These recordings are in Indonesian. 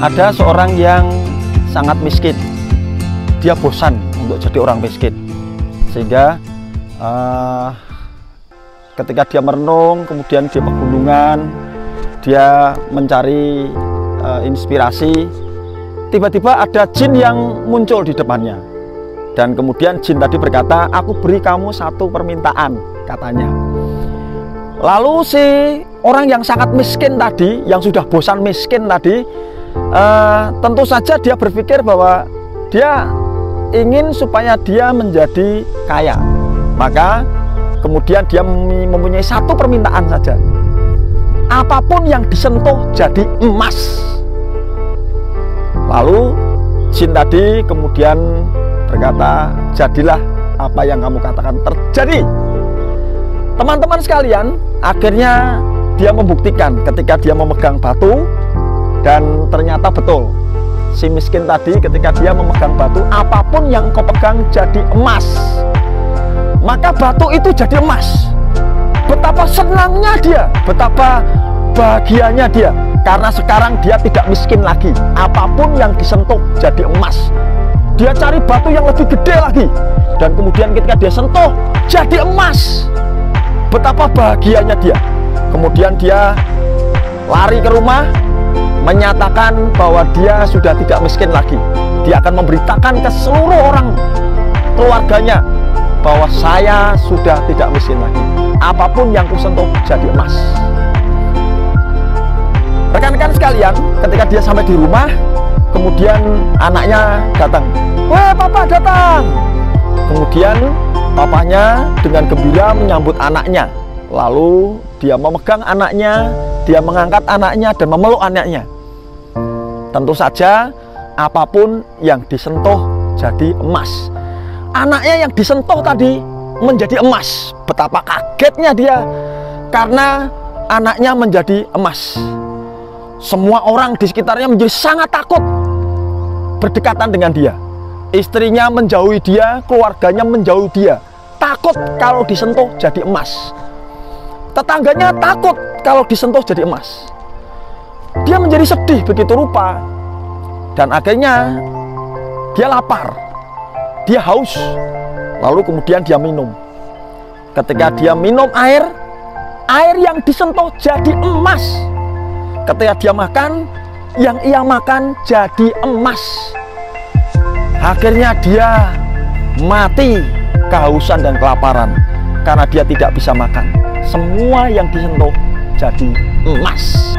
Ada seorang yang sangat miskin. Dia bosan untuk jadi orang miskin. Sehingga ketika dia merenung, kemudian dia pegunungan, dia mencari inspirasi, tiba-tiba ada jin yang muncul di depannya. Dan kemudian jin tadi berkata, "Aku beri kamu satu permintaan," katanya. Lalu si orang yang sangat miskin tadi, yang sudah bosan miskin tadi, tentu saja dia berpikir bahwa dia ingin supaya dia menjadi kaya. Maka kemudian dia mempunyai satu permintaan saja. Apapun yang disentuh jadi emas. Lalu jin tadi kemudian berkata, "Jadilah apa yang kamu katakan terjadi." Teman-teman sekalian, akhirnya dia membuktikan ketika dia memegang batu, dan ternyata betul. Si miskin tadi ketika dia memegang batu, apapun yang kau pegang jadi emas. Maka batu itu jadi emas. Betapa senangnya dia, betapa bahagianya dia, karena sekarang dia tidak miskin lagi. Apapun yang disentuh jadi emas. Dia cari batu yang lebih gede lagi, dan kemudian ketika dia sentuh jadi emas. Betapa bahagianya dia. Kemudian dia lari ke rumah, menyatakan bahwa dia sudah tidak miskin lagi. Dia akan memberitakan ke seluruh orang keluarganya bahwa saya sudah tidak miskin lagi. Apapun yang kusentuh jadi emas. Rekan-rekan sekalian, ketika dia sampai di rumah, kemudian anaknya datang. "Weh, papa datang!" Kemudian papanya dengan gembira menyambut anaknya. Lalu dia memegang anaknya, dia mengangkat anaknya dan memeluk anaknya. Tentu saja apapun yang disentuh jadi emas. Anaknya yang disentuh tadi menjadi emas. Betapa kagetnya dia karena anaknya menjadi emas. Semua orang di sekitarnya menjadi sangat takut berdekatan dengan dia. Istrinya menjauhi dia, keluarganya menjauhi dia. Takut kalau disentuh jadi emas. Tetangganya takut kalau disentuh jadi emas. Dia menjadi sedih begitu rupa. Dan akhirnya dia lapar, dia haus. Lalu kemudian dia minum. Ketika dia minum air yang disentuh jadi emas. Ketika dia makan, yang ia makan jadi emas. Akhirnya dia mati kehausan dan kelaparan karena dia tidak bisa makan. Semua yang disentuh jadi emas.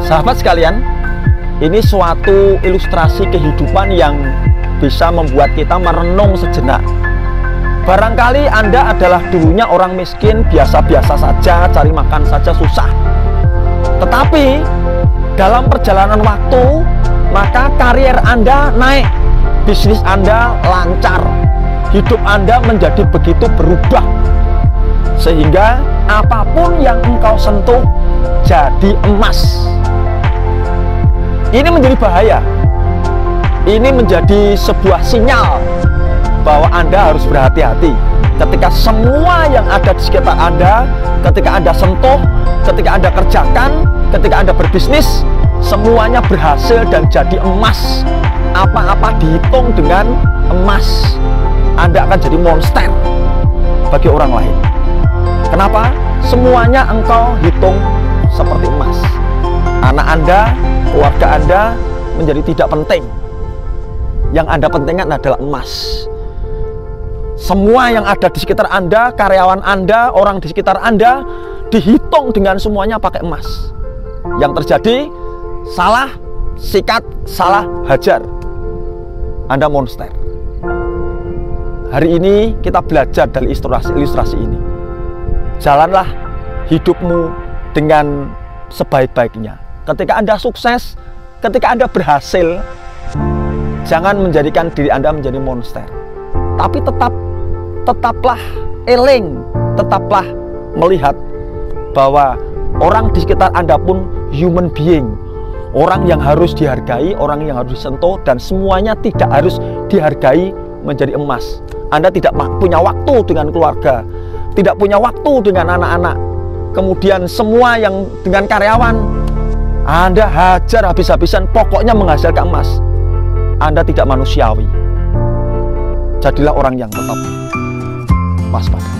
Sahabat sekalian, ini suatu ilustrasi kehidupan yang bisa membuat kita merenung sejenak. Barangkali Anda adalah dulunya orang miskin, biasa-biasa saja, cari makan saja susah. Tetapi dalam perjalanan waktu, maka karier Anda naik, bisnis Anda lancar, hidup Anda menjadi begitu berubah, sehingga apapun yang engkau sentuh jadi emas. Ini menjadi bahaya. Ini menjadi sebuah sinyal bahwa Anda harus berhati-hati ketika semua yang ada di sekitar Anda, ketika Anda sentuh, ketika Anda kerjakan, ketika Anda berbisnis, semuanya berhasil dan jadi emas. Apa-apa dihitung dengan emas. Anda akan jadi monster bagi orang lain. Kenapa? Semuanya engkau hitung seperti emas. Anak Anda, keluarga Anda menjadi tidak penting. Yang Anda pentingkan adalah emas. Semua yang ada di sekitar Anda, karyawan Anda, orang di sekitar Anda, dihitung dengan semuanya pakai emas. Yang terjadi, salah sikat, salah hajar, Anda monster. Hari ini kita belajar dari ilustrasi ini. Jalanlah hidupmu dengan sebaik-baiknya. Ketika Anda sukses, ketika Anda berhasil, jangan menjadikan diri Anda menjadi monster. Tapi tetaplah eling, tetaplah melihat bahwa orang di sekitar Anda pun human being, orang yang harus dihargai, orang yang harus disentuh, dan semuanya tidak harus dihargai menjadi emas. Anda tidak punya waktu dengan keluarga, tidak punya waktu dengan anak-anak, kemudian semua yang dengan karyawan, Anda hajar habis-habisan, pokoknya menghasilkan emas, Anda tidak manusiawi. Jadilah orang yang tetap waspada.